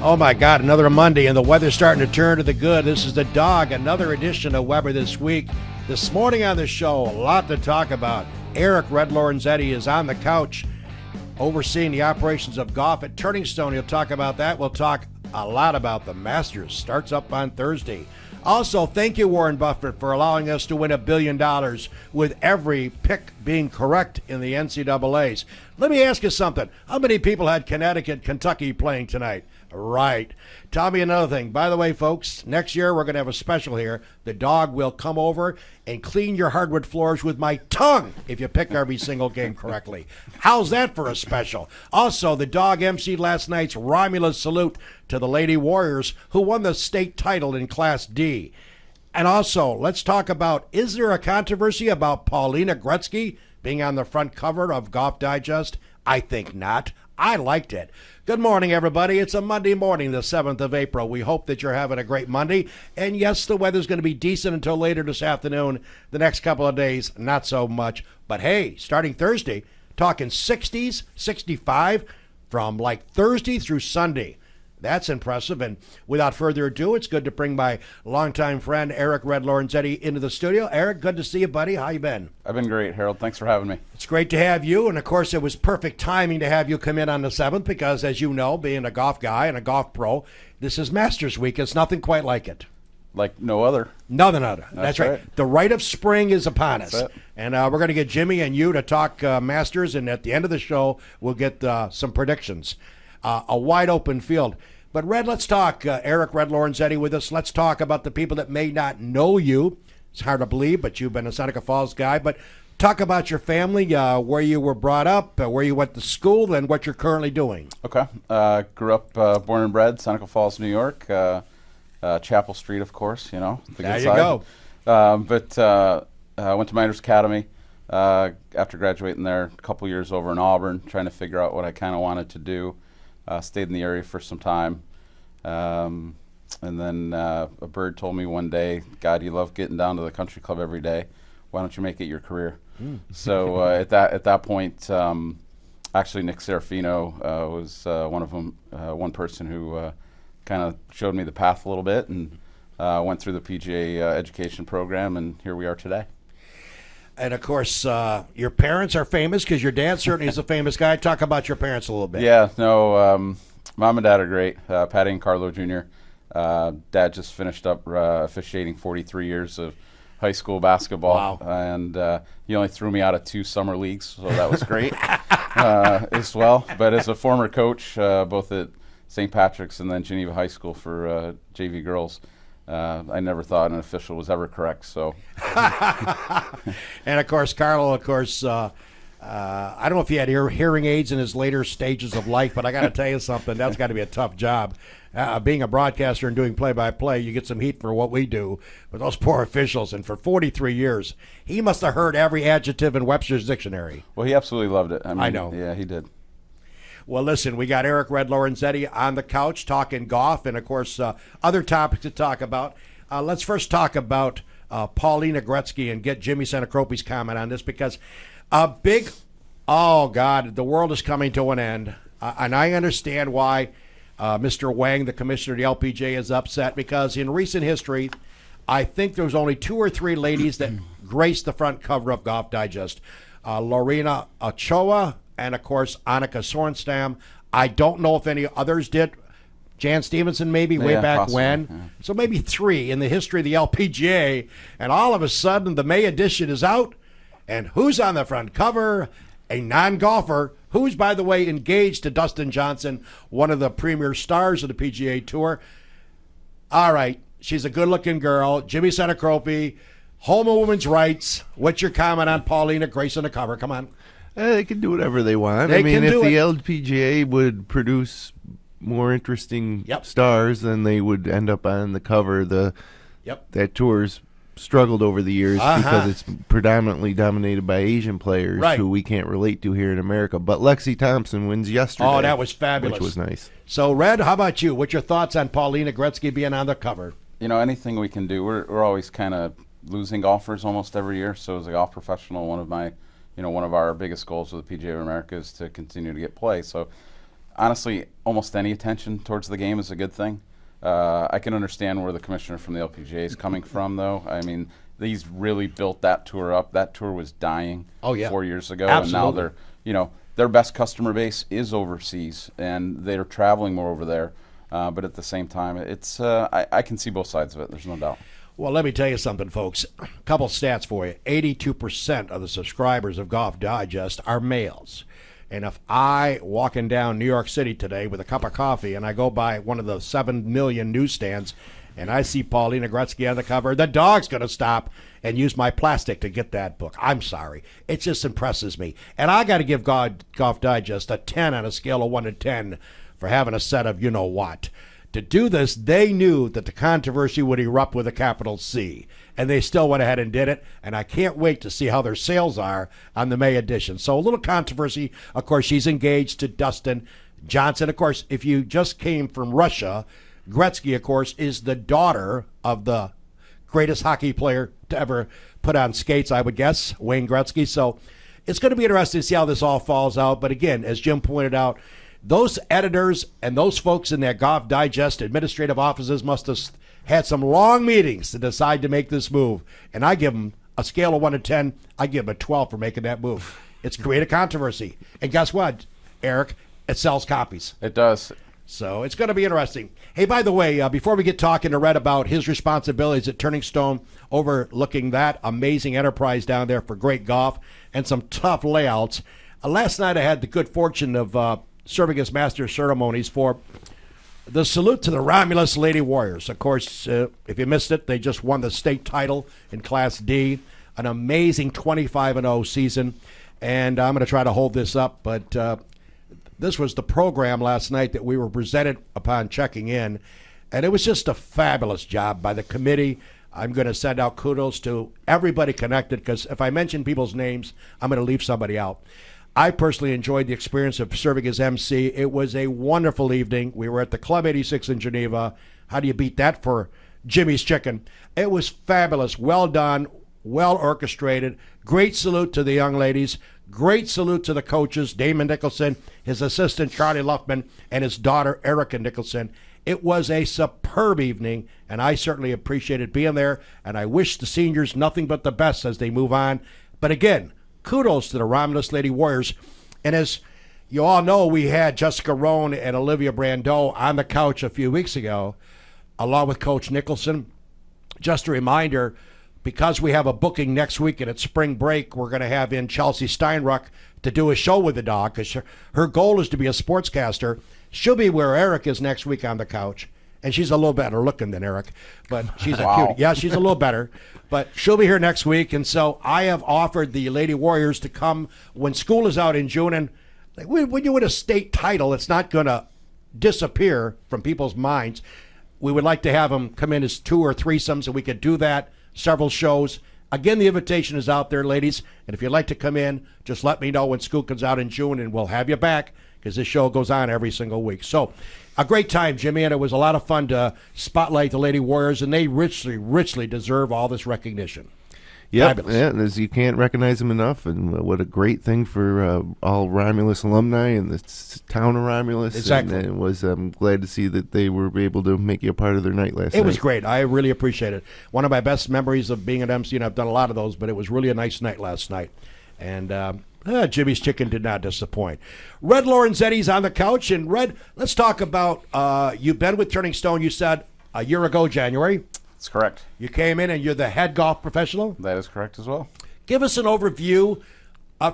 Oh my God, another Monday, and the weather's starting to turn to the good. This is the Dog, another edition of Weber This Week. This morning on the show, a lot to talk about. Eric Red Lorenzetti is on the couch overseeing the operations of golf at Turning Stone. He'll talk about that. We'll talk a lot about the Masters. Starts up on Thursday. Also, thank you, Warren Buffett, for allowing us to win $1 billion with every pick being correct in the NCAAs. Let me ask you something. How many people had Connecticut, Kentucky playing tonight? Right. Tell me another thing. By the way, folks, next year we're going to have a special here. The Dog will come over and clean your hardwood floors with my tongue if you pick every single game correctly. How's that for a special? Also, the Dog emceed last night's Romulus salute to the Lady Warriors, who won the state title in Class D. And also, let's talk about, is there a controversy about Paulina Gretzky being on the front cover of Golf Digest? I think not. I liked it. Good morning, everybody. It's a Monday morning, the 7th of April. We hope that you're having a great Monday. And yes, the weather's going to be decent until later this afternoon. The next couple of days, not so much. But hey, starting Thursday, talking 60s, 65 from like Thursday through Sunday. That's impressive. And without further ado, it's good to bring my longtime friend, Eric Red Lorenzetti, into the studio. Eric, good to see you, buddy. How you been? I've been great, Harold. Thanks for having me. It's great to have you. And, of course, it was perfect timing to have you come in on the 7th because, as you know, being a golf guy and a golf pro, this is Masters Week. It's nothing quite like it. Like no other. Nothing other. That's right. The rite of spring is upon us. That's it. And we're going to get Jimmy and you to talk Masters. And at the end of the show, we'll get some predictions. A wide open field. But, Red, let's talk. Eric Red Lorenzetti with us. Let's talk about the people that may not know you. It's hard to believe, but you've been a Seneca Falls guy. But talk about your family, where you were brought up, where you went to school, and what you're currently doing. Okay. Grew up, born and bred, Seneca Falls, New York. Chapel Street, of course, you know. The There good you side. go. I went to Miners Academy after graduating there, a couple years over in Auburn, trying to figure out what I kind of wanted to do. Stayed in the area for some time. And then a bird told me one day, God, you love getting down to the country club every day. Why don't you make it your career? So at that point, actually Nick Serafino was one of them, one person who kind of showed me the path a little bit, and went through the PGA education program, and here we are today. And, of course, your parents are famous because your dad certainly is a famous guy. Talk about your parents a little bit. Yeah, no, Mom and Dad are great. Patty and Carlo Jr. Dad just finished up officiating 43 years of high school basketball. Wow. And he only threw me out of 2 summer leagues, so that was great as well. But as a former coach, both at St. Patrick's and then Geneva High School for JV girls, I never thought an official was ever correct. So, And, of course, Carlo, I don't know if he had hearing aids in his later stages of life, but I got to tell you something. That's got to be a tough job. Being a broadcaster and doing play-by-play, you get some heat for what we do. But those poor officials, and for 43 years, he must have heard every adjective in Webster's dictionary. well, he absolutely loved it. I know. Yeah, he did. Well, listen, we got Eric Red Lorenzetti on the couch talking golf and, of course, other topics to talk about. Let's first talk about Paulina Gretzky and get Jimmy Senecropi's comment on this because oh, God, the world is coming to an end. And I understand why Mr. Wang, the commissioner of the LPGA, is upset because in recent history, I think there was only 2 or 3 ladies that graced the front cover of Golf Digest. Lorena Ochoa and, of course, Annika Sorenstam. I don't know if any others did. Jan Stevenson maybe way back possibly, when. yeah. So maybe 3 in the history of the LPGA. And all of a sudden, the May edition is out. And who's on the front cover? A non-golfer who's, by the way, engaged to Dustin Johnson, one of the premier stars of the PGA Tour. All right, she's a good-looking girl. Jimmy Senecropi, home of women's rights. What's your comment on Paulina gracing the cover? Come on. They can do whatever they want. They I mean, can if do the it. LPGA would produce more interesting Yep. stars, then they would end up on the cover. Yep. That tour's struggled over the years because it's predominantly dominated by Asian players Right. who we can't relate to here in America. But Lexi Thompson wins yesterday. Oh, that was fabulous. Which was nice. So, Red, how about you? What's your thoughts on Paulina Gretzky being on the cover? You know, anything we can do. We're always kind of losing golfers almost every year. So as a golf professional, one of our biggest goals with the PGA of America is to continue to get play. So honestly, almost any attention towards the game is a good thing. I can understand where the commissioner from the LPGA is coming from, though. I mean, he's really built that tour up. That tour was dying 4 years ago, Absolutely. and now their best customer base is overseas, and they're traveling more over there. But at the same time, it's I can see both sides of it. There's no doubt. Well, let me tell you something, folks. A couple stats for you. 82% of the subscribers of Golf Digest are males. And if I walking down New York City today with a cup of coffee and I go by one of the 7 million newsstands and I see Paulina Gretzky on the cover, the dog's going to stop and use my plastic to get that book. I'm sorry. It just impresses me. And I got to give Golf Digest a 10 on a scale of 1 to 10 for having a set of you-know-what. To do this, they knew that the controversy would erupt with a capital C, and they still went ahead and did it, and I can't wait to see how their sales are on the May edition. So a little controversy. Of course, she's engaged to Dustin Johnson. Of course, if you just came from Russia, Gretzky, of course, is the daughter of the greatest hockey player to ever put on skates, I would guess, Wayne Gretzky. So it's going to be interesting to see how this all falls out. But again, as Jim pointed out, those editors and those folks in their Golf Digest administrative offices must have had some long meetings to decide to make this move. And I give them a scale of 1 to 10. I give them a 12 for making that move. It's created controversy. And guess what, Eric? It sells copies. It does. So it's going to be interesting. Hey, by the way, before we get talking to Red about his responsibilities at Turning Stone, overlooking that amazing enterprise down there for great golf and some tough layouts, last night I had the good fortune of serving as master of ceremonies for the salute to the Romulus Lady Warriors. Of course, if you missed it, they just won the state title in Class D, an amazing 25-0 season, and I'm going to try to hold this up, but this was the program last night that we were presented upon checking in, and it was just a fabulous job by the committee. I'm going to send out kudos to everybody connected, because if I mention people's names, I'm going to leave somebody out. I personally enjoyed the experience of serving as MC. It was a wonderful evening. We were at the Club 86 in Geneva. How do you beat that for Jimmy's Chicken? It was fabulous. Well done. Well orchestrated. Great salute to the young ladies. Great salute to the coaches, Damon Nicholson, his assistant, Charlie Luffman, and his daughter, Erica Nicholson. It was a superb evening, and I certainly appreciated being there, and I wish the seniors nothing but the best as they move on. But again, kudos to the Romulus Lady Warriors. And as you all know, we had Jessica Rohn and Olivia Brando on the couch a few weeks ago, along with Coach Nicholson. Just a reminder, because we have a booking next week and it's spring break, we're going to have in Chelsea Steinruck to do a show with the dog, because her goal is to be a sportscaster. She'll be where Eric is next week on the couch. And she's a little better looking than Eric, but she's a cutie. Yeah, she's a little better, but she'll be here next week. And so I have offered the Lady Warriors to come when school is out in June. And when you win a state title, it's not going to disappear from people's minds. We would like to have them come in as 2 or threesomes, and we could do that, several shows. Again, the invitation is out there, ladies. And if you'd like to come in, just let me know when school comes out in June, and we'll have you back, because this show goes on every single week. So a great time, Jimmy, and it was a lot of fun to spotlight the Lady Warriors, and they richly, richly deserve all this recognition. Yep, yeah, as you can't recognize them enough, and what a great thing for all Romulus alumni and the town of Romulus. Exactly. And it was, I'm glad to see that they were able to make you a part of their night last night. It was great. I really appreciate it. One of my best memories of being at MC, and I've done a lot of those, but it was really a nice night last night. And Jimmy's Chicken did not disappoint. Red Lorenzetti's on the couch. And Red, let's talk about, you've been with Turning Stone, you said, a year ago, January. That's correct. You came in and you're the head golf professional? That is correct as well. Give us an overview.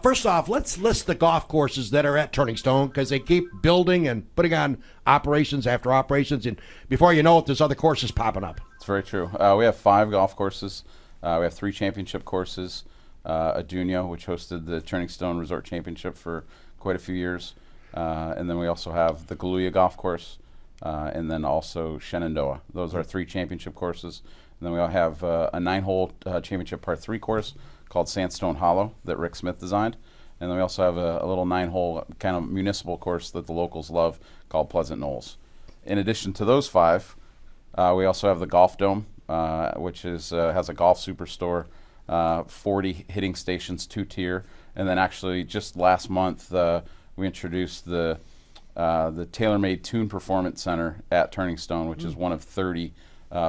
First off, let's list the golf courses that are at Turning Stone, because they keep building and putting on operations after operations. And before you know it, there's other courses popping up. It's very true. We have 5 golf courses. We have 3 championship courses. Adunia, which hosted the Turning Stone Resort Championship for quite a few years. And then we also have the Galuya Golf Course, and then also Shenandoah. Those are 3 championship courses. And then we have a 9-hole championship par 3 course called Sandstone Hollow that Rick Smith designed. And then we also have a little 9-hole kind of municipal course that the locals love called Pleasant Knolls. In addition to those 5, we also have the Golf Dome, which has a golf superstore, 40 hitting stations, 2-tier. And then actually just last month, we introduced the the TaylorMade Tune Performance Center at Turning Stone, which is one of 30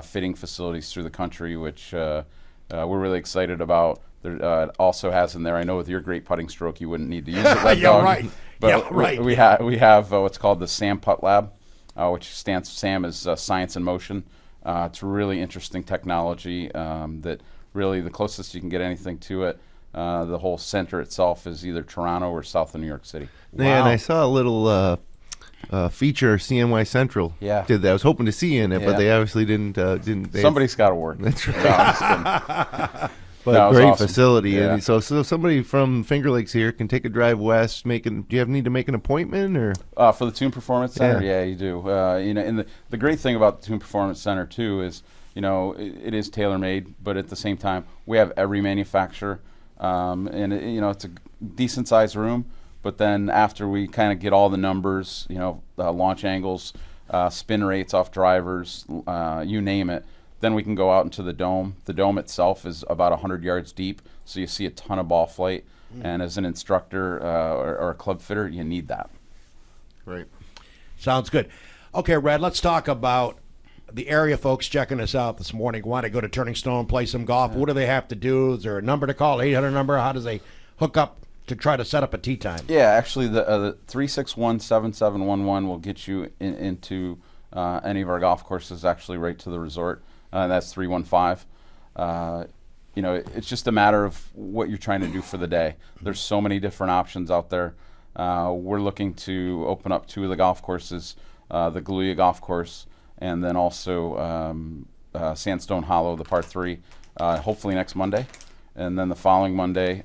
fitting facilities through the country, which we're really excited about. There, it also has in there, I know with your great putting stroke, you wouldn't need to use it. Red Yeah, Dog, right. But Yeah, right. we have what's called the SAM Putt Lab, which stands SAM is Science in Motion. It's really interesting technology that really the closest you can get anything to it. The whole center itself is either Toronto or south of New York City. Yeah, and Wow. I saw a little feature CNY Central Yeah. did that. I was hoping to see in it, Yeah. but they obviously didn't. They, Somebody's got to work. That's right. No, I'm just kidding. But No, it was great awesome. facility, Yeah. and so somebody from Finger Lakes here can take a drive west. Do you need to make an appointment or? For the Tune Performance Center, Yeah. yeah, you do. And the great thing about the Tune Performance Center too is, it is tailor-made, but at the same time, we have every manufacturer, and it's a decent sized room. But then after we kind of get all the numbers, launch angles, spin rates off drivers, you name it, then we can go out into the dome. The dome itself is about 100 yards deep, so you see a ton of ball flight. And as an instructor or a club fitter, you need that. Right. Sounds good. Okay, Red, let's talk about the area folks checking us out this morning. Want to go to Turning Stone, play some golf. What do they have to do? Is there a number to call, 800 number? How does they hook up to try to set up a tee time? Yeah, actually, the 361-7711 will get you into any of our golf courses, actually right to the resort. That's 315. It's just a matter of what you're trying to do for the day. There's so many different options out there. We're looking to open up 2 of the golf courses, the Galooya Golf Course, and then also Sandstone Hollow, the par 3, hopefully next Monday. And then the following Monday,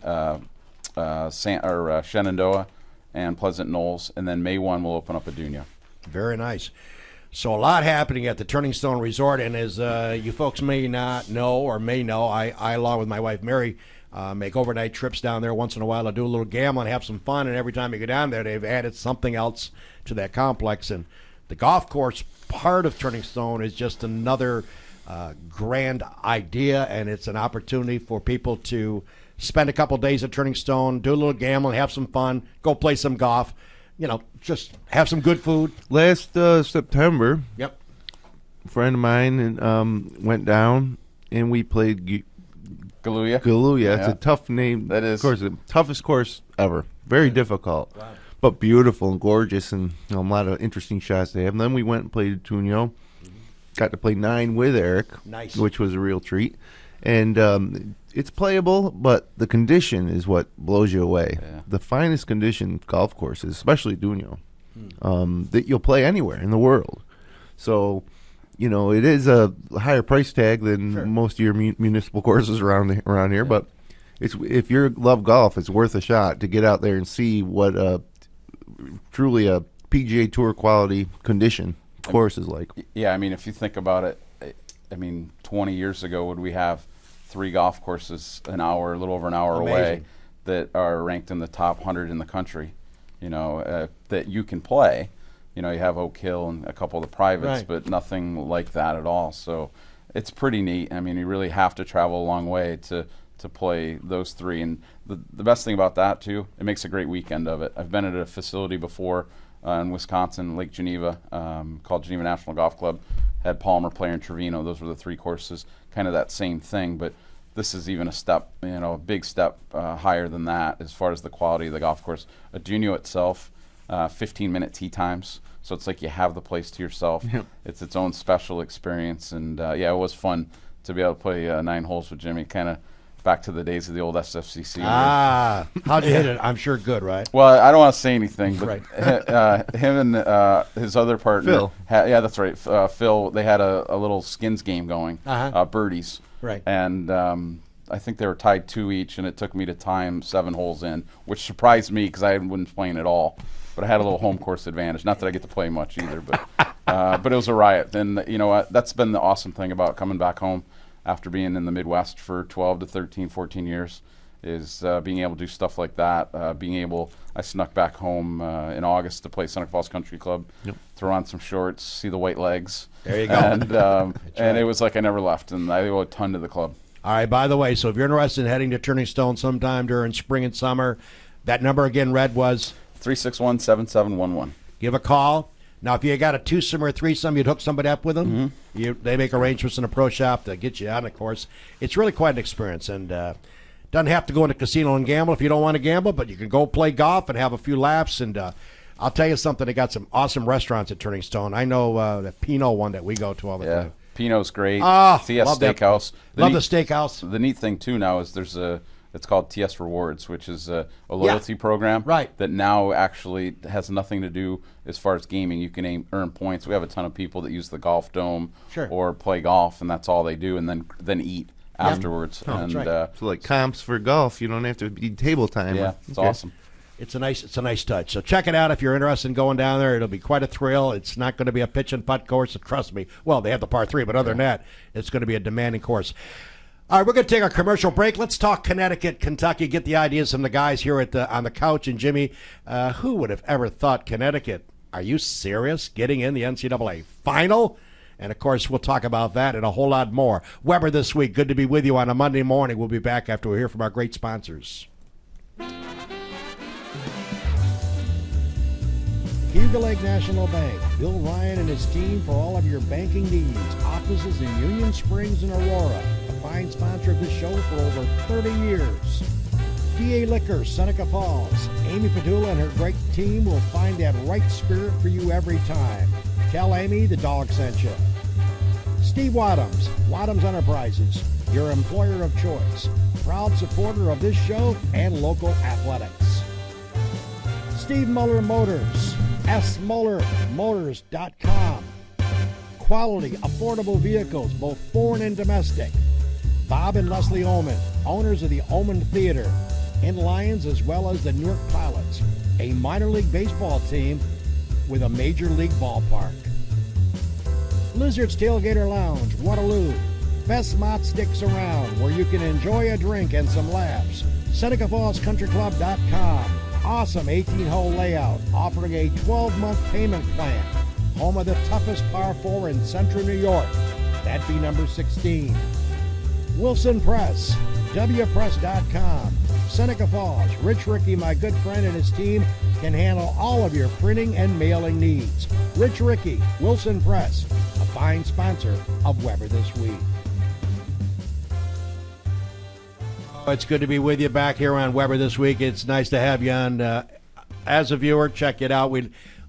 Shenandoah and Pleasant Knolls, and then May 1 we'll open up Adunia. Very nice. So a lot happening at the Turning Stone Resort, and as you folks may not know or may know, I along with my wife Mary, make overnight trips down there once in a while to do a little gambling, have some fun, and every time you go down there, they've added something else to that complex. And the golf course part of Turning Stone is just another grand idea, and it's an opportunity for people to spend a couple days at Turning Stone, do a little gambling, have some fun, go play some golf, just have some good food. Last September, Yep. a friend of mine went down and we played Galooya. Galooya. It's Yeah. a tough name. That is. Of course, the toughest course ever. Very difficult, Wow. but beautiful and gorgeous, and a lot of interesting shots they have. And then we went and played Tunio. Got to play 9 with Eric, Nice. which was a real treat. And it's playable, but the condition is what blows you away. Yeah. The finest condition golf courses, especially Dunio, that you'll play anywhere in the world. So, it is a higher price tag than most of your municipal courses around here. But if you love golf, it's worth a shot to get out there and see what truly a PGA Tour quality condition course is like. Yeah, if you think about it, 20 years ago, would we have 3 golf courses a little over an hour away Amazing. that are ranked in the top 100 in the country, that you can play. You have Oak Hill and a couple of the privates, Right. but nothing like that at all. So it's pretty neat. You really have to travel a long way to play those 3. And the best thing about that, too, it makes a great weekend of it. I've been at a facility before in Wisconsin, Lake Geneva, called Geneva National Golf Club. Had Palmer, Player, and Trevino. Those were the 3 courses, kind of that same thing. But this is even a step, a big step higher than that as far as the quality of the golf course. Adunia itself, 15-minute tee times. So it's like you have the place to yourself. Yep. It's its own special experience. And, it was fun to be able to play 9 holes with Jimmy, kind of back to the days of the old SFCC. How'd you hit it? I'm sure good, right? Well, I don't want to say anything, but Right. him and his other partner, Phil. yeah, that's right, Phil. They had a little skins game going, Uh-huh. birdies, Right. and I think they were tied 2 each, and it took me to time 7 holes in, which surprised me because I wasn't playing at all. But I had a little home course advantage. Not that I get to play much either, but it was a riot. And that's been the awesome thing about coming back home after being in the Midwest for 12 to 13, 14 years, is being able to do stuff like that. I snuck back home in August to play Seneca Falls Country Club, throw on some shorts, see the white legs. There you go. And it was like I never left, and I owe a ton to the club. All right, by the way, so if you're interested in heading to Turning Stone sometime during spring and summer, that number again, Red, was 361-7711. give a call. Now, if you got a twosome or a threesome, you'd hook somebody up with them. They make arrangements in a pro shop to get you on the course. It's really quite an experience, and doesn't have to go into a casino and gamble if you don't want to gamble, but you can go play golf and have a few laughs. And I'll tell you something, they got some awesome restaurants at Turning Stone. I know the Pinot one that we go to all the time. Pinot's great. love TS that. Steakhouse. Love the steakhouse. The neat thing, too, now is it's called TS Rewards, which is a loyalty program that now actually has nothing to do as far as gaming. You can earn points. We have a ton of people that use the golf dome or play golf, and that's all they do, and then eat afterwards. That's right. So like comps for golf, you don't have to be table time. Yeah, it's awesome. It's a nice touch. So check it out if you're interested in going down there. It'll be quite a thrill. It's not going to be a pitch and putt course, trust me. Well, they have the par 3, but other than that, it's going to be a demanding course. All right, we're going to take our commercial break. Let's talk Connecticut, Kentucky, get the ideas from the guys here on the couch. And, Jimmy, who would have ever thought Connecticut, are you serious, getting in the NCAA final? And, of course, we'll talk about that and a whole lot more. Weber this week, good to be with you on a Monday morning. We'll be back after we hear from our great sponsors. Hugo Lake National Bank. Bill Ryan and his team for all of your banking needs. Offices in Union Springs and Aurora. A fine sponsor of this show for over 30 years. PA Liquor, Seneca Falls. Amy Padula and her great team will find that right spirit for you every time. Tell Amy the dog sent you. Steve Wadhams, Wadhams Enterprises, your employer of choice. Proud supporter of this show and local athletics. Steve Muller Motors. smullermotors.com. Quality, affordable vehicles, both foreign and domestic. Bob and Leslie Oman, owners of the Oman Theater in Lyons, as well as the Newark Pilots, a minor league baseball team with a major league ballpark. Lizard's Tailgater Lounge, Waterloo. Best mott sticks around, where you can enjoy a drink and some laughs. SenecaFallsCountryClub.com. Awesome 18-hole layout, offering a 12-month payment plan. Home of the toughest par 4 in central New York. That'd be number 16. Wilson Press, WPress.com. Seneca Falls, Rich Ricky, my good friend, and his team can handle all of your printing and mailing needs. Rich Ricky, Wilson Press, a fine sponsor of Weber This Week. It's good to be with you back here on Weber This Week. It's nice to have you on. As a viewer, check it out. We're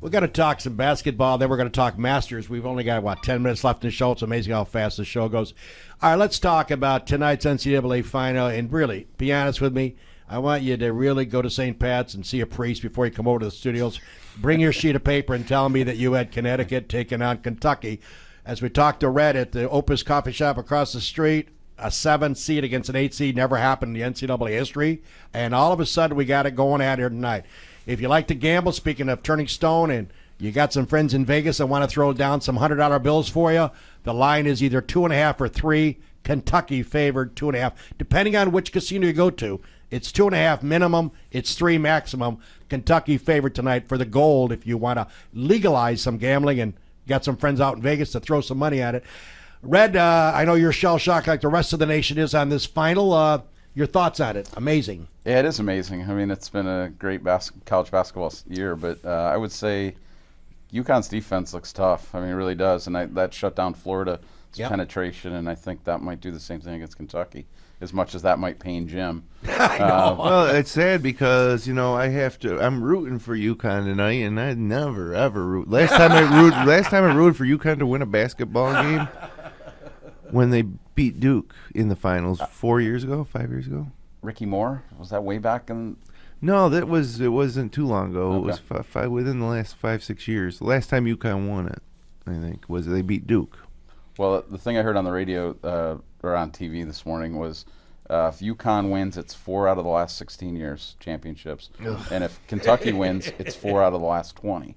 going to talk some basketball, then we're going to talk Masters. We've only got, 10 minutes left in the show. It's amazing how fast the show goes. All right, let's talk about tonight's NCAA final. And really, be honest with me, I want you to really go to St. Pat's and see a priest before you come over to the studios. Bring your sheet of paper and tell me that you had Connecticut taking on Kentucky. As we talked to Red at the Opus Coffee Shop across the street, a 7 seed against an 8 seed never happened in the NCAA history. And all of a sudden, we got it going out here tonight. If you like to gamble, speaking of Turning Stone, and you got some friends in Vegas that want to throw down some $100 bills for you, the line is either 2.5 or 3. Kentucky favored 2.5. Depending on which casino you go to, it's 2.5 minimum, it's 3 maximum. Kentucky favored tonight for the gold if you want to legalize some gambling and got some friends out in Vegas to throw some money at it. Red, I know you're shell-shocked like the rest of the nation is on this final. Your thoughts on it? Amazing. Yeah, it is amazing. I mean, it's been a great college basketball year, but I would say UConn's defense looks tough. I mean, it really does, and that shut down Florida's penetration, and I think that might do the same thing against Kentucky, as much as that might pain Jim. I know. Well, it's sad because, I'm rooting for UConn tonight, and I never, ever root. Last time I rooted for UConn to win a basketball game when they beat Duke in the finals 5 years ago. Ricky Moore, was that way back in? No, it wasn't too long ago. Okay. It was within the last 5-6 years. The last time UConn won it, I think, was they beat Duke. Well, the thing I heard on the radio or on TV this morning was if UConn wins, it's 4 out of the last 16 years championships, and if Kentucky wins, it's 4 out of the last 20.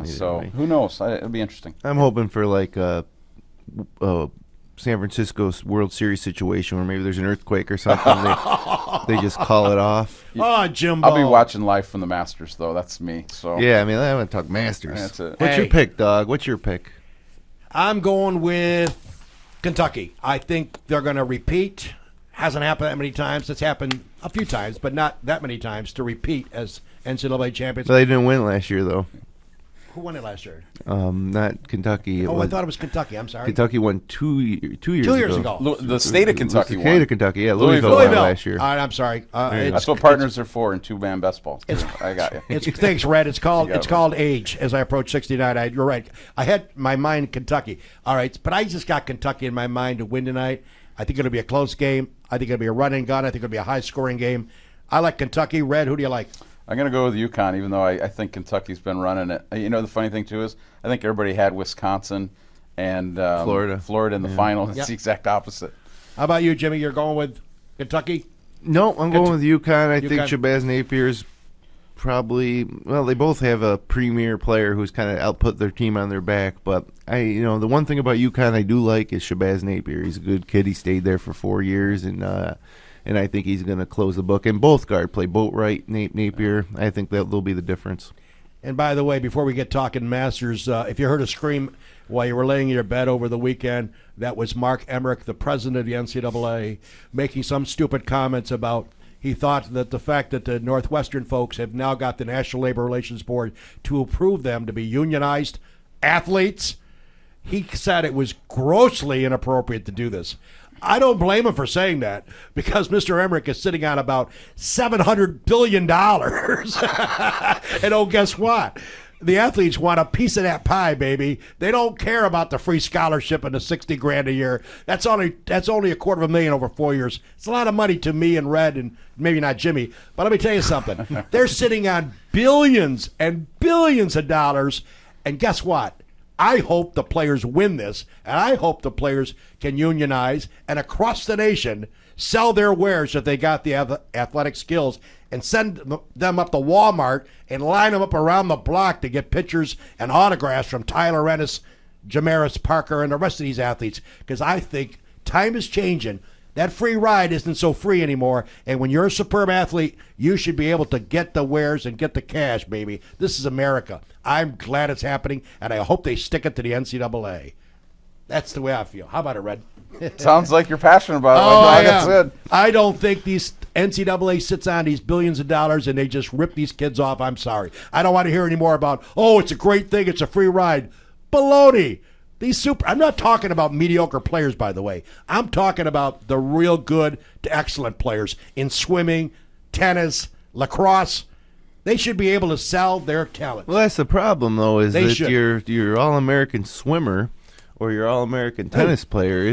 So who knows? It'll be interesting. I'm hoping for like San Francisco's World Series situation where maybe there's an earthquake or something. They just call it off. Oh, Jimbo. I'll be watching live from the Masters, though. That's me. So yeah, I mean, I want to talk Masters. That's it. What's your pick, dog? What's your pick? I'm going with Kentucky. I think they're going to repeat. Hasn't happened that many times. It's happened a few times, but not that many times to repeat as NCAA champions. But they didn't win last year, though. Who won it last year? Not Kentucky. I thought it was Kentucky. I'm sorry. Kentucky won 2 years 2 years ago. The state of Kentucky The won. state of Kentucky, yeah. Louisville won last year. All right, I'm sorry. That's what partners are for in two-man best ball. I got you. Thanks, Red. It's called You got it's it. called age. As I approach 69, you're right. I had my mind Kentucky. All right, but I just got Kentucky in my mind to win tonight. I think it'll be a close game. I think it'll be a run and gun. I think it'll be a high-scoring game. I like Kentucky. Red, who do you like? I'm going to go with UConn, even though I think Kentucky's been running it. You know, the funny thing, too, is I think everybody had Wisconsin and Florida in the final. It's the exact opposite. How about you, Jimmy? You're going with Kentucky? No, I'm going with UConn. I think UConn. Shabazz Napier's probably, well, they both have a premier player who's kind of output their team on their back. But the one thing about UConn I do like is Shabazz Napier. He's a good kid. He stayed there for 4 years, and I think he's going to close the book. And both guard play Boatwright, Napier. I think that'll be the difference. And by the way, before we get talking Masters, if you heard a scream while you were laying in your bed over the weekend, that was Mark Emmerick, the president of the NCAA, making some stupid comments about he thought that the fact that the Northwestern folks have now got the National Labor Relations Board to approve them to be unionized athletes, he said it was grossly inappropriate to do this. I don't blame him for saying that because Mr. Emmerich is sitting on about $700 billion. And guess what? The athletes want a piece of that pie, baby. They don't care about the free scholarship and the $60,000 a year. That's only $250,000 over 4 years. It's a lot of money to me and Red and maybe not Jimmy. But let me tell you something. They're sitting on billions and billions of dollars. And guess what? I hope the players win this, and I hope the players can unionize and across the nation sell their wares if they got the athletic skills and send them up to Walmart and line them up around the block to get pictures and autographs from Tyler Ennis, Jamaris Parker, and the rest of these athletes because I think time is changing. That free ride isn't so free anymore, and when you're a superb athlete, you should be able to get the wares and get the cash, baby. This is America. I'm glad it's happening, and I hope they stick it to the NCAA. That's the way I feel. How about it, Red? Sounds like you're passionate about it. That's good. I don't think these NCAA sits on these billions of dollars and they just rip these kids off. I'm sorry. I don't want to hear any more about, it's a great thing, it's a free ride. Baloney. I'm not talking about mediocre players, by the way. I'm talking about the real good to excellent players in swimming, tennis, lacrosse. They should be able to sell their talent. Well, that's the problem, though, is your All-American swimmer or your All-American tennis player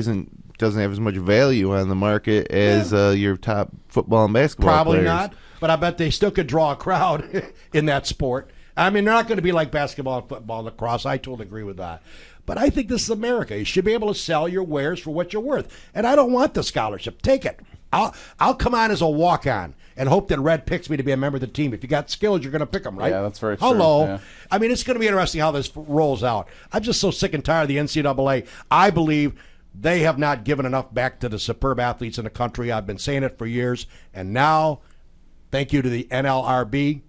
doesn't have as much value on the market as your top football and basketball Probably players. not, but I bet they still could draw a crowd in that sport. I mean, they're not going to be like basketball, football, and lacrosse. I totally agree with that. But I think this is America. You should be able to sell your wares for what you're worth. And I don't want the scholarship. Take it. I'll come on as a walk-on and hope that Red picks me to be a member of the team. If you got skills, you're going to pick them, right? Yeah, that's very true. Hello. Yeah. I mean, it's going to be interesting how this rolls out. I'm just so sick and tired of the NCAA. I believe they have not given enough back to the superb athletes in the country. I've been saying it for years. And now, thank you to the NLRB,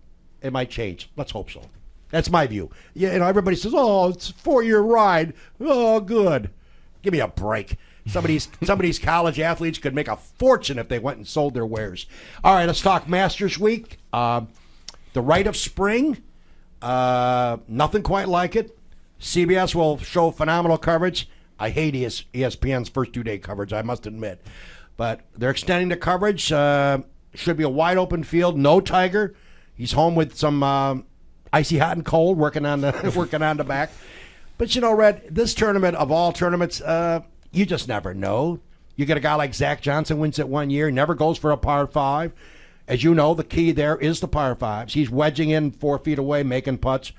it might change. Let's hope so. That's my view. Yeah, everybody says, it's a 4-year ride. Oh, good. Give me a break. Some of these college athletes could make a fortune if they went and sold their wares. All right, let's talk Masters Week. The Rite of Spring. Nothing quite like it. CBS will show phenomenal coverage. I hate ESPN's first 2-day coverage, I must admit. But they're extending the coverage. Should be a wide open field. No Tiger. He's home with some icy hot and cold working on the back. But Red, this tournament of all tournaments, you just never know. You get a guy like Zach Johnson wins it 1 year, never goes for a par 5. As you know, the key there is the par 5s. He's wedging in 4 feet away, making putts.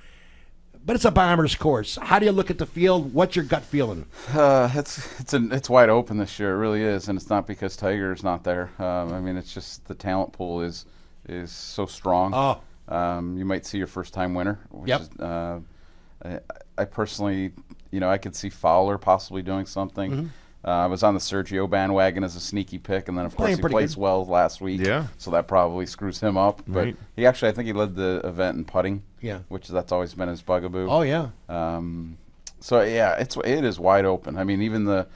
But it's a bomber's course. How do you look at the field? What's your gut feeling? It's wide open this year. It really is, and it's not because Tiger's not there. I mean, it's just the talent pool is so strong. Oh. You might see your first-time winner. Which Yep. is, I personally, I could see Fowler possibly doing something. Mm-hmm. I was on the Sergio bandwagon as a sneaky pick, and then, of course, Playing he pretty plays good. well last week. Yeah. So that probably screws him up. But Right. I think he led the event in putting. Yeah. That's always been his bugaboo. Oh, yeah. So yeah, it is wide open. I mean, even the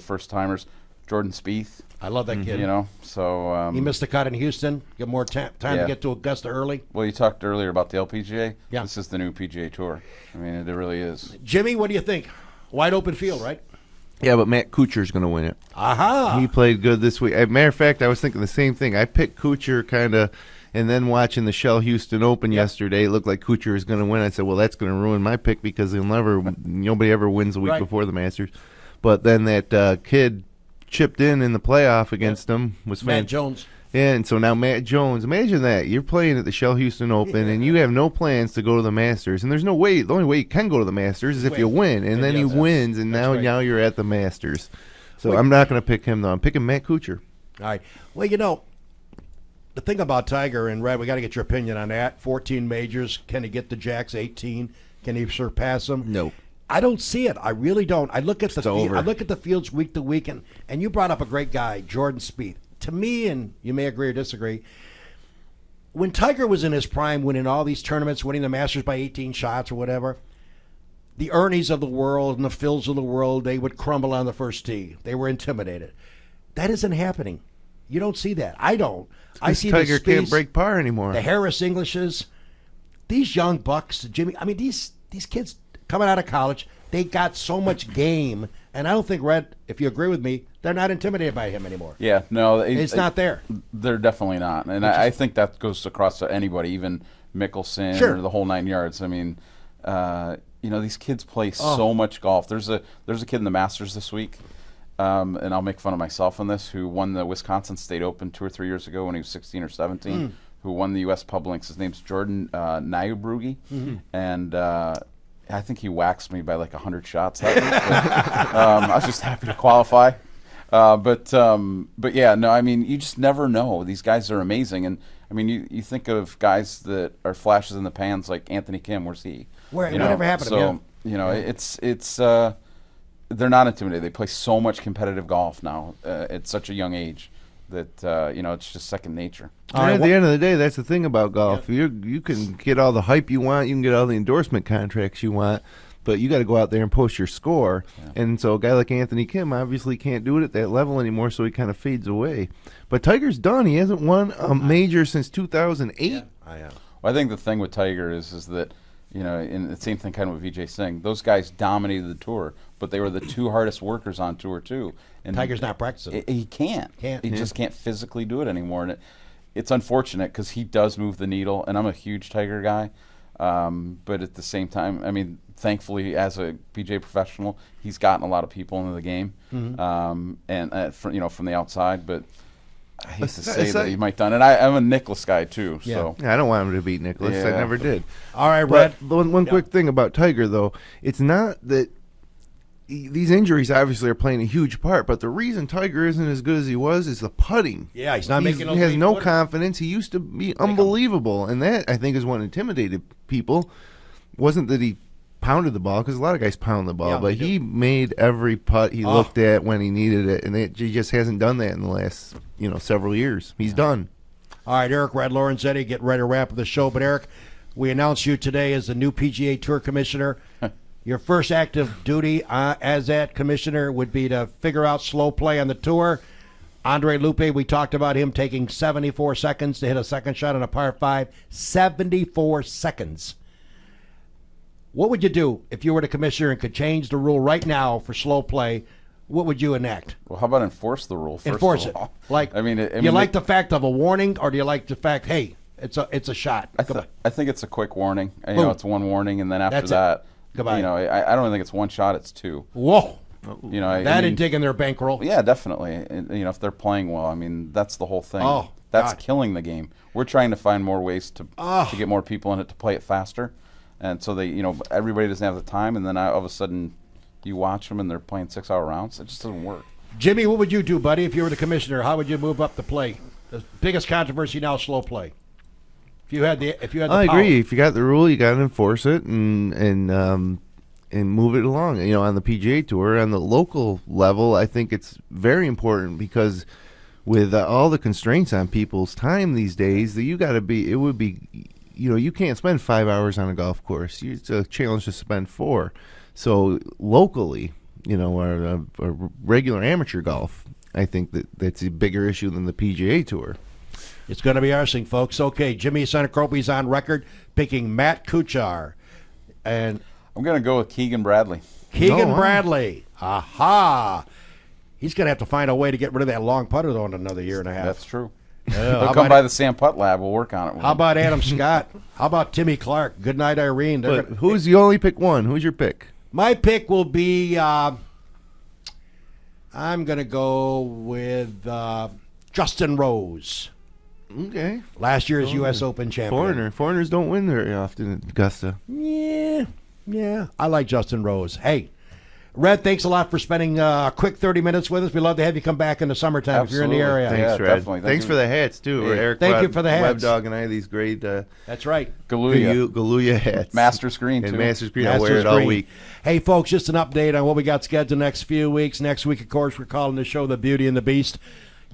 first timers. Jordan Spieth. I love that kid. You know, so He missed the cut in Houston. Get more time to get to Augusta early. Well, you talked earlier about the LPGA. Yeah. This is the new PGA Tour. I mean, it really is. Jimmy, what do you think? Wide open field, right? Yeah, but Matt Kuchar's going to win it. Aha! He played good this week. As a matter of fact, I was thinking the same thing. I picked Kuchar kind of, and then watching the Shell Houston Open yesterday, it looked like Kuchar was going to win. I said, well, that's going to ruin my pick because nobody ever wins the week before the Masters. But then that kid chipped in the playoff against him was Matt Jones. Yeah, and so now Matt Jones, imagine that. You're playing at the Shell Houston Open, and you have no plans to go to the Masters. And there's no way, the only way you can go to the Masters is if you win. And then he wins, and now you're at the Masters. So I'm not going to pick him, though. I'm picking Matt Kuchar. All right. Well, the thing about Tiger and Red, we got to get your opinion on that. 14 majors. Can he get the Jacks 18? Can he surpass them? No. I don't see it. I really don't. I look at over. I look at the fields week to week, and you brought up a great guy, Jordan Spieth. To me, and you may agree or disagree, when Tiger was in his prime, winning all these tournaments, winning the Masters by 18 shots or whatever, the Ernies of the world and the Phils of the world, they would crumble on the first tee. They were intimidated. That isn't happening. You don't see that. I don't. I see Tiger the Spieths, can't break par anymore. the Harris Englishes, these young bucks, Jimmy. I mean, these kids coming out of college, they got so much game, and I don't think, Red, if you agree with me, they're not intimidated by him anymore. Yeah, no. It's not there. They're definitely not. And I think that goes across to anybody, even Mickelson or the whole 9 yards. I mean, these kids play so much golf. There's a kid in the Masters this week, and I'll make fun of myself on this, who won the Wisconsin State Open 2 or 3 years ago when he was 16 or 17, who won the U.S. Pub Links. His name's Jordan Nayabrugi, and I think he waxed me by like 100 shots that week. But, I was just happy to qualify. But yeah, no, I mean, you just never know. These guys are amazing. And, I mean, you think of guys that are flashes in the pans like Anthony Kim. Where's he? Whatever happened to him? It's they're not intimidated. They play so much competitive golf now at such a young age that, it's just second nature. At the end of the day, that's the thing about golf. Yeah. You can get all the hype you want. You can get all the endorsement contracts you want. But you got to go out there and post your score. Yeah. And so a guy like Anthony Kim obviously can't do it at that level anymore, so he kind of fades away. But Tiger's done. He hasn't won a major since 2008. Yeah. Well, I think the thing with Tiger is that, and the same thing kind of with Vijay Singh, those guys dominated the tour, but they were the two hardest workers on tour too. And Tiger's not practicing. He can't. He just can't physically do it anymore. And it's unfortunate because he does move the needle, and I'm a huge Tiger guy. But at the same time, I mean, thankfully, as a PGA professional, he's gotten a lot of people into the game, and from the outside. But I hate to say that he might done it. I'm a Nicklaus guy too, so I don't want him to beat Nicklaus. I never did. All right, Red. One quick thing about Tiger, though, it's not that these injuries obviously are playing a huge part, but the reason Tiger isn't as good as he was is the putting. Yeah, he's not making. He has no confidence. He used to be unbelievable, and that I think is what intimidated people. Wasn't that he pounded the ball, because a lot of guys pound the ball, but he made every putt he looked at when he needed it, and he just hasn't done that in the last several years. He's done. All right, Eric Red Lorenzetti, get ready to wrap up the show. But Eric, we announced you today as the new PGA Tour Commissioner. Your first active duty as that commissioner would be to figure out slow play on the tour. Andre Lupe, we talked about him taking 74 seconds to hit a second shot on a par 5. 74 seconds. What would you do if you were the commissioner and could change the rule right now for slow play? What would you enact? Well, how about enforce the rule first Enforce of all? it. Like, I mean, do you like the fact of a warning, or do you like the fact, hey, it's a shot? I think it's a quick warning. It's one warning, and then after that, goodbye. I don't think it's one shot; it's two. Whoa. That and digging their bankroll. Yeah, definitely. And, if they're playing well, I mean, that's the whole thing. Oh, that's God. killing the game. We're trying to find more ways to get more people in it to play it faster, and so they, everybody doesn't have the time, and then all of a sudden, you watch them and they're playing 6-hour rounds. It just doesn't work. Jimmy, what would you do, buddy, if you were the commissioner? How would you move up the play? The biggest controversy now, slow play. If you had the I agree. If you got the rule, you got to enforce it and move it along. On the PGA Tour, on the local level, I think it's very important because with all the constraints on people's time these days, that you can't spend 5 hours on a golf course. It's a challenge to spend 4. So locally, or regular amateur golf, I think that's a bigger issue than the PGA Tour. It's going to be interesting, folks. Okay, Jimmy Senecropi's on record picking Matt Kuchar. And I'm going to go with Keegan Bradley. Keegan Oh, wow. Bradley. Aha. He's going to have to find a way to get rid of that long putter, though, in another year and a half. That's true. Yeah, They'll how come about by the Sam Putt Lab. We'll work on it. How about Adam Scott? How about Timmy Clark? Good night, Irene. They're But who's you only pick one? Who's your pick? My pick will be, I'm going to go with Justin Rose. Okay. Last year's U.S. Open champion. Foreigners don't win very often at Augusta. Yeah. I like Justin Rose. Hey, Red, thanks a lot for spending a quick 30 minutes with us. We'd love to have you come back in the summertime if you're in the Absolutely. area. Thanks, Yeah, Red. definitely. Thanks for the hats too. Yeah. Eric Thank you Webb, for the hats. Web Dog and I these great That's right. Galuya. Galuya hats. Screen, and too. Master Screen. I Masters wear it all Green. week. Hey, folks, just an update on what we got scheduled the next few weeks. Next week, of course, we're calling the show The Beauty and the Beast.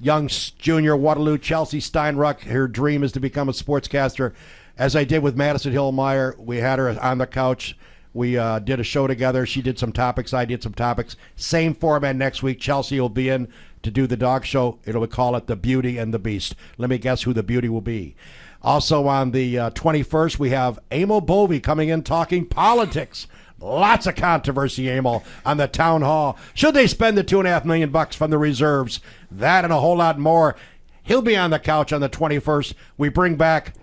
Young junior Waterloo, Chelsea Steinruck, her dream is to become a sportscaster. As I did with Madison Hillmeyer, we had her on the couch. We did a show together. She did some topics. I did some topics. Same format next week. Chelsea will be in to do the dog show. It'll call it The Beauty and the Beast. Let me guess who the beauty will be. Also on the 21st, we have Emil Bovey coming in talking politics. Lots of controversy, Emil, on the town hall. Should they spend the $2.5 million from the reserves? That and a whole lot more. He'll be on the couch on the 21st. We bring back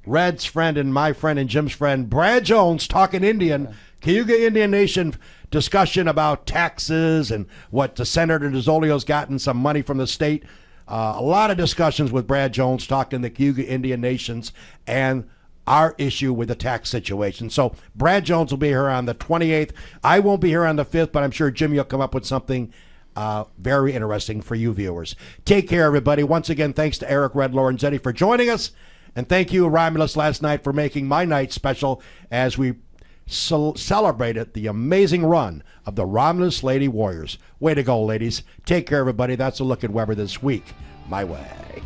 Red's friend and my friend and Jim's friend, Brad Jones, talking Indian. Cayuga Indian Nation discussion about taxes and what the Senator DeZolio's gotten some money from the state. A lot of discussions with Brad Jones talking the Cayuga Indian Nations and our issue with the tax situation. So Brad Jones will be here on the 28th. I won't be here on the 5th, but I'm sure Jimmy will come up with something very interesting for you viewers. Take care, everybody. Once again, thanks to Eric Red Lorenzetti for joining us. And thank you, Romulus, last night for making my night special as we celebrated the amazing run of the Romulus Lady Warriors. Way to go, ladies. Take care, everybody. That's a look at Weber this week. My way.